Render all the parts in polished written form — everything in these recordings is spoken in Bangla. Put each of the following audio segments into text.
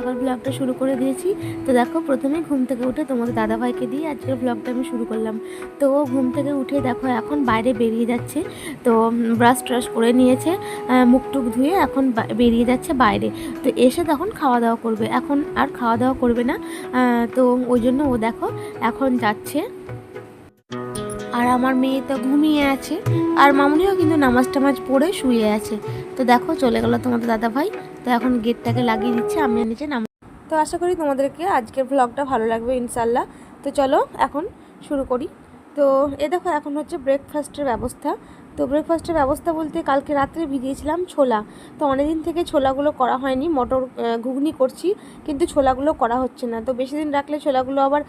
সকাল ব্লগটা শুরু করে দিয়েছি। তো দেখো প্রথমে ঘুম থেকে উঠে তোমাদের দাদাভাইকে দিয়ে আজকের ব্লগটা আমি শুরু করলাম। তো ও ঘুম থেকে উঠে দেখো এখন বাইরে বেরিয়ে যাচ্ছে। তো ব্রাশ ট্রাশ করে নিয়েছে, মুখ টুক ধুয়ে এখন বেরিয়ে যাচ্ছে বাইরে। তো এসে তখন খাওয়া দাওয়া করবে, এখন আর খাওয়া দাওয়া করবে না। তো ওই জন্য ও দেখো এখন যাচ্ছে। আর আমার মেয়ে তো ঘুমিয়ে আছে, আর মামুনিও কিন্তু নামাজ টামাজ পড়ে শুয়ে আছে। তো দেখো চলে গেল তোমাদের দাদাভাই। তো এখন গেটটাকে লাগিয়ে দিচ্ছে, আমি নিচে নাম। তো আশা করি তোমাদেরকে আজকের ভ্লগটা ভালো লাগবে ইনশাল্লাহ। তো চলো এখন শুরু করি। তো এ দেখো এখন হচ্ছে ব্রেকফাস্টের ব্যবস্থা। তো ব্রেকফাস্টের ব্যবস্থা বলতে কালকে রাত্রে ভিজিয়েছিলাম ছোলা। তো অনেকদিন থেকে ছোলাগুলো করা হয়নি, মটর ঘুগনি করছি, কিন্তু ছোলাগুলো করা হচ্ছে না। তো বেশি দিন রাখলে ছোলাগুলো আবার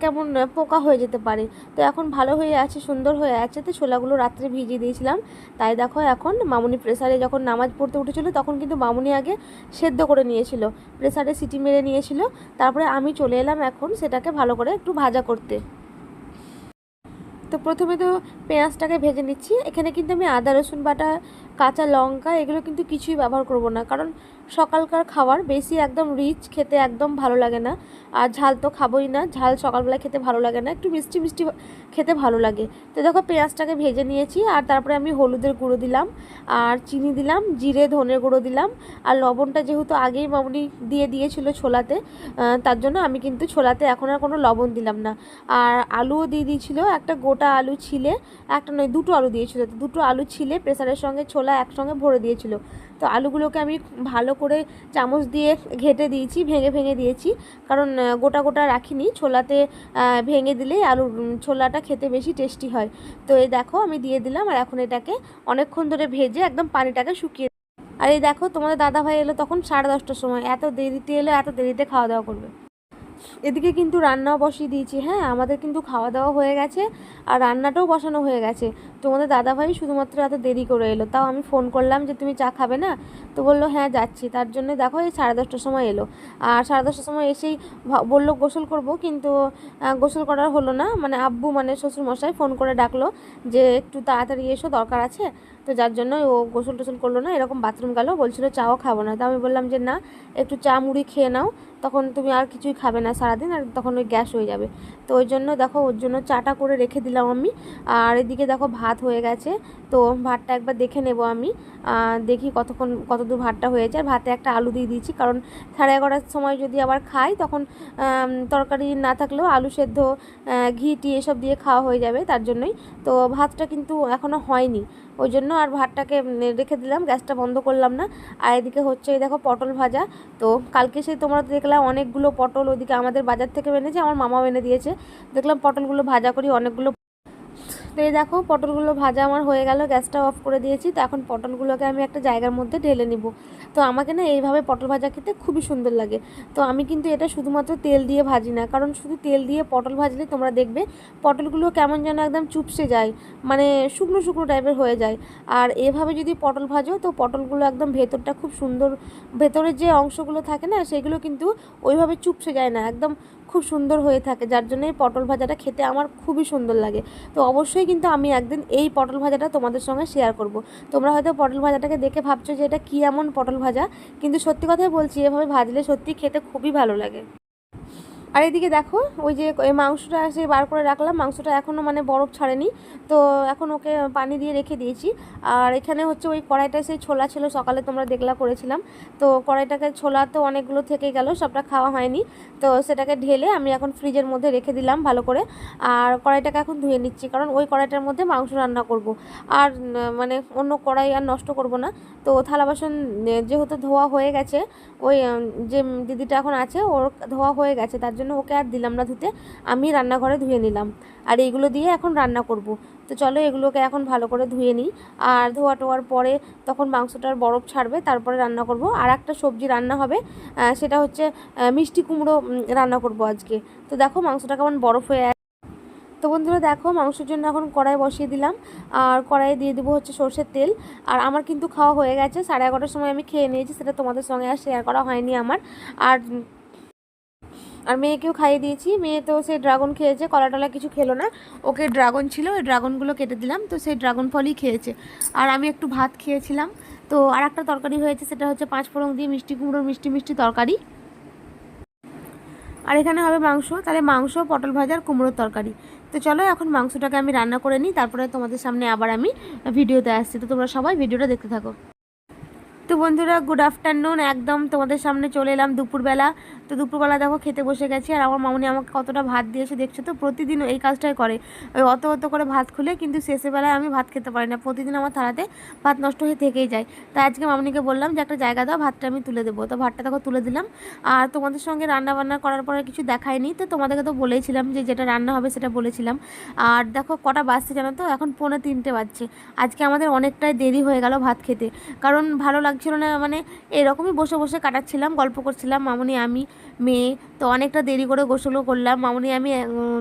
কেমন পোকা হয়ে যেতে পারে। তো এখন ভালো হয়ে আছে, সুন্দর হয়ে আছে। তো ছোলাগুলো রাত্রে ভিজিয়ে দিয়েছিলাম। তাই দেখো এখন মামুনি প্রেসারে যখন নামাজ পড়তে উঠেছিল তখন কিন্তু মামুনি আগে সেদ্ধ করে নিয়েছিল, প্রেসারে সিটি মেরে নিয়েছিল। তারপরে আমি চলে এলাম এখন সেটাকে ভালো করে একটু ভাজা করতে। তো প্রথমে তো পেঁয়াজটাকে ভেজে নিচ্ছি। এখানে কিন্তু আমি আদা রসুন বাটা, কাঁচা লঙ্কা এগুলো কিন্তু কিছুই ব্যবহার করব না, কারণ সকালকার খাবার বেশি একদম রিচ খেতে একদম ভালো লাগে না। আর ঝাল তো খাবোই না, ঝাল সকালবেলা খেতে ভালো লাগে না, একটু মিষ্টি মিষ্টি খেতে ভালো লাগে। তো দেখো পেঁয়াজটাকে ভেজে নিয়েছি, আর তারপরে আমি হলুদের গুঁড়ো দিলাম, আর চিনি দিলাম, জিরে ধনের গুঁড়ো দিলাম, আর লবণটা যেহেতু আগেই মামুনি দিয়ে দিয়েছিল ছোলাতে, তার জন্য আমি কিন্তু ছোলাতে এখন আর কোনো লবণ দিলাম না। আর আলুও দিয়ে দিয়েছিল, একটা গোটা আলু ছিলে, একটা নয় দুটো আলু দিয়েছিল, তো দুটো আলু ছিলে প্রেসারের সঙ্গে ছোলা একসঙ্গে ভরে দিয়েছিল। তো আলুগুলোকে আমি ভালো করে চামচ দিয়ে ঘেটে দিয়েছি, ভেঙে ভেঙে দিয়েছি, কারণ গোটা গোটা রাখিনি। ছোলাতে ভেঙে দিলেই আলুর ছোলাটা খেতে বেশি টেস্টি হয়। তো এই দেখো আমি দিয়ে দিলাম, আর এখন এটাকে অনেকক্ষণ ধরে ভেজে একদম পানিটাকে শুকিয়ে। আর এই দেখো তোমাদের দাদাভাই এলো তখন 10:30টার সময়, এত দেরিতে এলো, এত দেরিতে খাওয়া দাওয়া করবে। এদিকে কিন্তু রান্নাও বসিয়ে দিয়েছি। হ্যাঁ, আমাদের কিন্তু খাওয়া দাওয়া হয়ে গেছে, আর রান্নাটাও বসানো হয়ে গেছে। তোমাদের দাদাভাই শুধুমাত্র এত দেরি করে এলো। তাও আমি ফোন করলাম যে তুমি চা খাবে না, তো বললো হ্যাঁ যাচ্ছি। তার জন্য দেখো এই 10:30টার সময় এলো। আর 10:30টার সময় এসেই বললো গোসল করব, কিন্তু গোসল করার হলো না। মানে আব্বু মানে শ্বশুরমশাই ফোন করে ডাকলো যে একটু তাড়াতাড়ি এসো, দরকার আছে। তো যার জন্য ও গোসল টোসল করলো না, এরকম বাথরুম গেল, বলছিল চাও খাবো না। তো আমি বললাম যে না, একটু চা মুড়ি খেয়ে নাও, তখন তুমি আর কিছুই খাবে না সারাদিন, আর তখন ওই গ্যাস হয়ে যাবে। তো ওই জন্য দেখো ওর জন্য চাটা করে রেখে দিলাম আমি। আর এদিকে দেখো ভাত হয়ে গেছে। তো ভাতটা একবার দেখে নেব আমি, দেখি কতদূর ভাতটা হয়েছে। আর ভাতে একটা আলু দিয়ে দিয়েছি, কারণ 11:30টার সময় যদি আবার খাই তখন তরকারি না থাকলেও আলু সেদ্ধ, ঘি টি এসব দিয়ে খাওয়া হয়ে যাবে, তার জন্যই। তো ভাতটা কিন্তু এখনও হয়নি, ওই জন্য আর ভাতটাকে রেখে দিলাম, গ্যাসটা বন্ধ করলাম না। আর এদিকে হচ্ছে দেখো পটল ভাজা। তো কালকে সেই তোমরা দেখলাম অনেকগুলো পটল ওদিকে আমাদের বাজার থেকে এনেছে, আমার মামাও এনে দিয়েছে। দেখলাম পটলগুলো ভাজা করি অনেকগুলো। তো এই দেখো পটলগুলো ভাজা আমার হয়ে গেল, গ্যাসটা অফ করে দিয়েছি। তো এখন পটলগুলোকে আমি একটা জায়গার মধ্যে ঢেলে নিব। তো আমাকে না এইভাবে পটল ভাজা খেতে খুবই সুন্দর লাগে। তো আমি কিন্তু এটা শুধুমাত্র তেল দিয়ে ভাজি না, কারণ শুধু তেল দিয়ে পটল ভাজলে তোমরা দেখবে পটলগুলো কেমন যেন একদম চুপসে যায়, মানে শুকনো শুকনো টাইপের হয়ে যায়। আর এভাবে যদি পটল ভাজো তো পটলগুলো একদম ভেতরটা খুব সুন্দর, ভেতরের যে অংশগুলো থাকে না সেগুলো কিন্তু ওইভাবে চুপসে যায় না, একদম খুব সুন্দর হয়ে থাকে। যার জন্য এই পটল ভাজাটা খেতে আমার খুবই সুন্দর লাগে। তো অবশ্যই কিন্তু আমি একদিন এই পটল ভাজাটা তোমাদের সঙ্গে শেয়ার করব। তোমরা হয়তো পটল ভাজাটাকে দেখে ভাবছো যে এটা কী এমন পটল ভাজা, কিন্তু সত্যি কথাই বলছি, এভাবে ভাজলে সত্যি খেতে খুবই ভালো লাগে। আর এদিকে দেখো ওই যে মাংসটা এসে বার করে রাখলাম, মাংসটা এখনও মানে বরফ ছাড়েনি, তো এখন ওকে পানি দিয়ে রেখে দিয়েছি। আর এখানে হচ্ছে ওই কড়াইটা সেই ছোলা ছিল, সকালে তোমরা দেখলা করেছিলাম। তো কড়াইটাকে ছোলা তো অনেকগুলো থেকে গেল, সবটা খাওয়া হয়নি। তো সেটাকে ঢেলে আমি এখন ফ্রিজের মধ্যে রেখে দিলাম ভালো করে। আর কড়াইটাকে এখন ধুয়ে নিচ্ছি, কারণ ওই কড়াইটার মধ্যে মাংস রান্না করব। আর মানে অন্য কড়াই আর নষ্ট করব না। তো থালা বাসন যেহেতু ধোয়া হয়ে গেছে, ওই যে দিদিটা এখন আছে ওর ধোয়া হয়ে গেছে, তার জন্য ওকে আর দিলাম না ধুতে, আমি রান্নাঘরে ধুয়ে নিলাম। আর এইগুলো দিয়ে এখন রান্না করব। তো চলো এগুলোকে এখন ভালো করে ধুয়ে নিই। আর ধোয়া টোয়ার পরে তখন মাংসটার বরফ ছাড়বে, তারপরে রান্না করব। আর একটা সবজি রান্না হবে, সেটা হচ্ছে মিষ্টি কুমড়ো রান্না করব আজকে। তো দেখো মাংসটা কেমন বরফ হয়ে। তো বন্ধুরা দেখো মাংসের জন্য এখন কড়াই বসিয়ে দিলাম, আর কড়াইয়ে দিয়ে দেবো হচ্ছে সর্ষের তেল। আর আমার কিন্তু খাওয়া হয়ে গেছে, 11:30টার সময় আমি খেয়ে নিয়েছি, সেটা তোমাদের সঙ্গে আর শেয়ার করা হয়নি আমার। আর আর মেয়েকেও খাইয়ে দিয়েছি, মেয়ে তো সেই ড্রাগন খেয়েছে, কলা টলা কিছু খেলো না। ওকে ড্রাগন ছিল, ওই ড্রাগনগুলো কেটে দিলাম, তো সেই ড্রাগন ফলই খেয়েছে। আর আমি একটু ভাত খেয়েছিলাম। তো আর একটা তরকারি হয়েছে, সেটা হচ্ছে 5 ফোড়ন দিয়ে মিষ্টি কুমড়োর মিষ্টি মিষ্টি তরকারি। আর এখানে হবে মাংস, তাহলে মাংস, পটল ভাজা আর কুমড়োর তরকারি। তো চলো এখন মাংসটাকে আমি রান্না করে নিই, তারপরে তোমাদের সামনে আবার আমি ভিডিওতে আসছি। তো তোমরা সবাই ভিডিওটা দেখতে থাকো। তো বন্ধুরা গুড আফটারনুন, একদম তোমাদের সামনে চলে এলাম দুপুরবেলা। তো দুপুরবেলা দেখো খেতে বসে গেছি, আর আমার মামনি আমাকে কতটা ভাত দিয়েছে দেখছো তো। প্রতিদিন এই কাজটাই করে, ওই অত অত করে ভাত খুলে, কিন্তু শেষে বেলায় আমি ভাত খেতে পারি না, প্রতিদিন আমার থালাতে ভাত নষ্ট হয়ে থেকেই যায়। তাই আজকে মামনিকে বললাম যে একটা জায়গা দাও, ভাতটা আমি তুলে দেবো। তো ভাতটা দেখো তুলে দিলাম। আর তোমাদের সঙ্গে রান্না বান্না করার পরে কিছু দেখায়নি, তো তোমাদেরকে তো বলেইছিলাম যে যেটা রান্না হবে সেটা বলেছিলাম। আর দেখো কটা বাজছে জানো তো, এখন 2:45 বাজছে। আজকে আমাদের অনেকটাই দেরি হয়ে গেল ভাত খেতে, কারণ ভালো লাগছিল না, মানে এরকমই বসে বসে কাটাচ্ছিলাম, গল্প করছিলাম মামনি, আমি, মেয়ে। তো অনেকটা দেরি করে গোসলও করলাম, মামনি আমি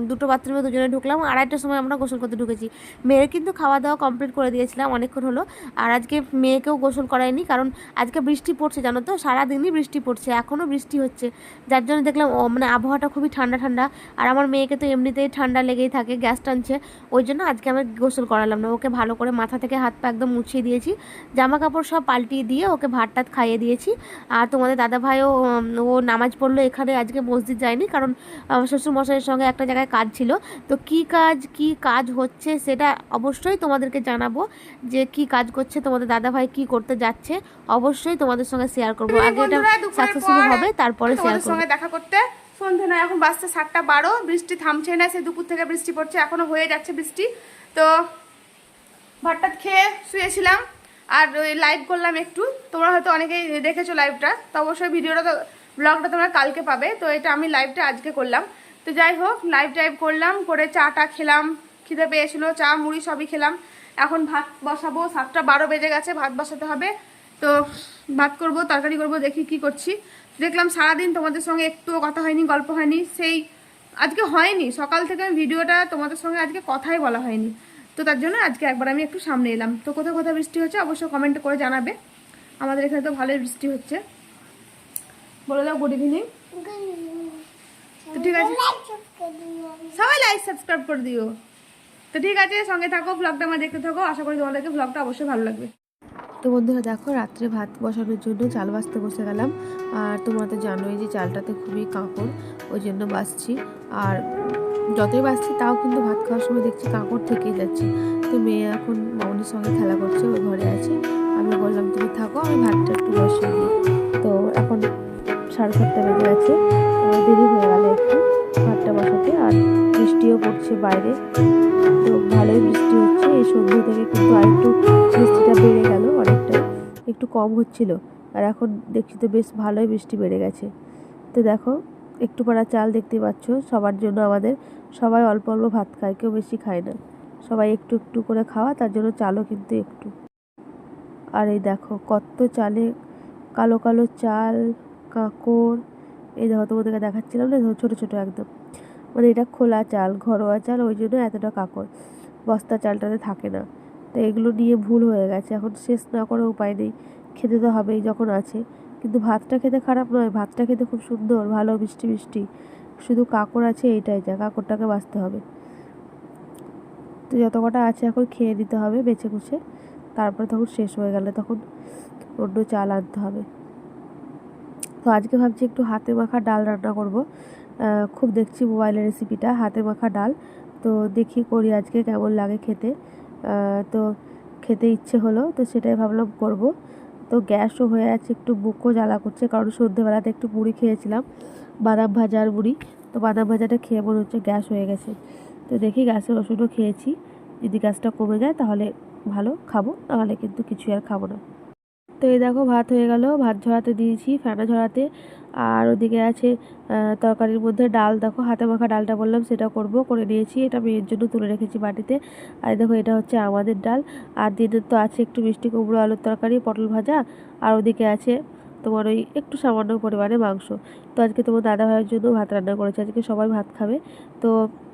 দুটো বাথরুমে দুজনে ঢুকলাম, 2:30টার সময় আমরা গোসল করতে ঢুকেছি। মেয়ের কিন্তু খাওয়া দাওয়া কমপ্লিট করে দিয়েছিলাম অনেকক্ষণ হলো। আর আজকে মেয়েকেও গোসল করায়নি, কারণ আজকে বৃষ্টি পড়ছে জানো তো, সারাদিনই বৃষ্টি পড়ছে, এখনও বৃষ্টি হচ্ছে, যার জন্য দেখলাম মানে আবহাওয়াটা খুবই ঠান্ডা ঠান্ডা। আর আমার মেয়েকে তো এমনিতেই ঠান্ডা লেগেই থাকে, গ্যাস টানছে, ওই জন্য আজকে আমি গোসল করালাম না। ওকে ভালো করে মাথা থেকে হাত পা একদম মুছিয়ে দিয়েছি, জামা কাপড় সব পাল্টিয়ে দিয়ে ওকে ভাত টাত খাইয়ে দিয়েছি। আর তোমাদের দাদাভাইও ও নামাজ পড়লো এখানে, আজকে মসজিদ যায়নি, কারণ শ্বশুরমশাইয়ের সঙ্গে একটা জায়গায় কাজ ছিল। তো কি কাজ হচ্ছে সেটা অবশ্যই তোমাদেরকে জানাবো, যে কি কাজ করছে তোমাদের দাদাভাই, কি করতে যাচ্ছে, অবশ্যই তোমাদের সঙ্গে শেয়ার করবো। আগে এটা সাকসেসফুল হবে, তারপরে শেয়ার করবো। সঙ্গে দেখা করতে সন্ধে নয়, এখন বাজছে 7:12, বৃষ্টি থামছে না, সে দুপুর থেকে বৃষ্টি পড়ছে, এখনো হয়ে যাচ্ছে বৃষ্টি। তো ভাতটা খেয়ে শুয়েছিলাম, আর ওই লাইভ করলাম একটু, তোমরা হয়তো অনেকেই দেখেছো লাইভটা, তো অবশ্যই ভিডিওটা তো ব্লগটা তোমরা কালকে পাবে, তো এটা আমি লাইভটা আজকে করলাম। তো যাই হোক, লাইভ টাইভ করলাম, করে চাটা খেলাম, খিদে পেয়েছিল, চা মুড়ি সবই খেলাম। এখন ভাত বসাবো, 7:12 বেজে গেছে, ভাত বসাতে হবে। তো ভাত করব, তরকারি করব, দেখি কি করছি। দেখলাম সারাদিন তোমাদের সঙ্গে একটুও কথা হয়নি, গল্প হয়নি, সেই আজকে হয়নি, সকাল থেকে ভিডিওটা তোমাদের সঙ্গে আজকে কথাই বলা হয়নি। তো তার জন্য আজকে একবার আমি একটু সামনে এলাম। তো কোথাও কোথাও বৃষ্টি হচ্ছে অবশ্যই কমেন্ট করে জানাবে, আমাদের এখানে তো ভালোই বৃষ্টি হচ্ছে। বলে দাও গুড ইভিনিং। তো ঠিক আছে, সবাই লাইক সাবস্ক্রাইব করে দিও। তো ঠিক আছে, সঙ্গে থাকো, ব্লগটা আমার দেখতে থাকো, আশা করি তোমাদেরকে ব্লগটা অবশ্যই ভালো লাগবে। তো বন্ধুরা দেখো, রাত্রে ভাত বসানোর জন্য চাল বাছতে বসে গেলাম। আর তোমরা তো জানোই যে চালটাতে খুবই কাঁকড়, ওই জন্য বাছছি। আর যতই বাছছি তাও কিন্তু ভাত খাওয়ার সময় দেখছি কাঁকড় থেকেই যাচ্ছে। তো মেয়ে এখন মামনির সঙ্গে খেলা করছে, ওই ঘরে আছে। আমি বললাম তুমি থাকো, আমি ভাতটা একটু বসিয়ে দিই। তো এখন 7:30 বেজে গেছে, দেরি হয়ে গেল একটু ভাতটা বসাতে। আর বৃষ্টিও পড়ছে বাইরে, তো ভালোই বৃষ্টি হচ্ছে। এই সন্ধ্যে থেকে কিন্তু আরেকটু বৃষ্টিটা বেড়ে গেল, অনেকটা, একটু কম হচ্ছিল, আর এখন দেখছি তো বেশ ভালোই বৃষ্টি বেড়ে গেছে। তো দেখো একটু পাড়া চাল দেখতে পাচ্ছ, সবার জন্য আমাদের, সবাই অল্প অল্প ভাত খায়, কেউ বেশি খায় না, সবাই একটু একটু করে খাওয়া, তার জন্য চালও কিন্তু একটু। আর এই দেখো কত চালে, কালো কালো চাল, কাঁকড়, এই দেখো তোমাদেরকে দেখাচ্ছিলাম না, ছোটো ছোটো একদম, মানে এটা খোলা চাল, ঘরোয়া চাল, ওই জন্য এতটা কাঁকড়, বস্তা চালটাতে থাকে না। তো এগুলো নিয়ে ভুল হয়ে গেছে, এখন শেষ না করে উপায় নেই, খেতে তো হবেই যখন আছে। কিন্তু ভাতটা খেতে খারাপ নয়, ভাতটা খেতে খুব সুন্দর, ভালো মিষ্টি মিষ্টি, শুধু কাঁকড় আছে, এইটাই যা, কাঁকড়টাকে বাছতে হবে। তো যত কটা আছে এখন খেয়ে নিতে হবে বেছে কুছে, তারপরে তখন শেষ হয়ে গেলে তখন অন্য চাল আনতে হবে। তো আজকে ভাবছি একটু হাতে মাখা ডাল রান্না করব, খুব দেখছি মোবাইলের রেসিপিটা, হাতে মাখা ডাল। তো দেখি করি আজকে কেমন লাগে খেতে। তো খেতে ইচ্ছে হলো, তো সেটাই ভাবলাম করব। তো গ্যাসও হয়ে আছে, একটু বুকও জ্বালা করছে, কারণ সন্ধ্যেবেলাতে একটু মুড়ি খেয়েছিলাম, বাদাম ভাজার মুড়ি। তো বাদাম ভাজাটা খেয়ে মনে হচ্ছে গ্যাস হয়ে গেছে। তো দেখি গ্যাসের ওষুধও খেয়েছি, যদি গ্যাসটা কমে যায় তাহলে ভালো, খাবো, নাহলে কিন্তু কিছুই আর খাবো না। তো এই দেখো ভাত হয়ে গেল, ভাত ঝরাতে দিয়েছি, ফেনা ঝরাতে। আর ওদিকে আছে তরকারির মধ্যে ডাল, দেখো হাতে মাখা ডালটা বললাম সেটা করব, করে নিয়েছি, এটা মেয়ের জন্য তুলে রেখেছি বাটিতে। আর দেখো এটা হচ্ছে আমাদের ডাল। আর দিনের তো আছে একটু মিষ্টি কুমড়ো আলুর তরকারি, পটল ভাজা, আর ওদিকে আছে তোমার ওই একটু সামান্য পরিমাণে মাংস। তো আজকে তোমার দাদা ভাইয়ের জন্য ভাত রান্না করেছে, আজকে সবাই ভাত খাবে। তো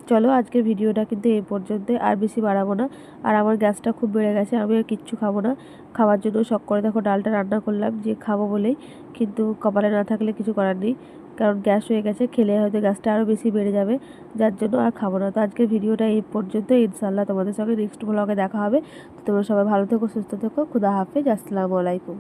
চলো আজকের ভিডিওটা কিন্তু এই পর্যন্ত, আর বেশি বাড়াবো না। আর আমার গ্যাসটা খুব বেড়ে গেছে, আমি আর কিচ্ছু খাবো না, খাওয়ার জন্য শখ করে দেখো ডালটা রান্না করলাম যে খাবো বলেই, কিন্তু কপালে না থাকলে কিছু করার নেই, কারণ গ্যাস হয়ে গেছে, খেলে হয়তো গ্যাসটা আরও বেশি বেড়ে যাবে, যার জন্য আর খাবো না। তো আজকের ভিডিওটা এই পর্যন্ত, ইনশাআল্লাহ তোমাদের সঙ্গে নেক্সট ব্লগে দেখা হবে। তো তোমরা সবাই ভালো থেকো, সুস্থ থেকো, খুদা হাফেজ, আসসালামু আলাইকুম।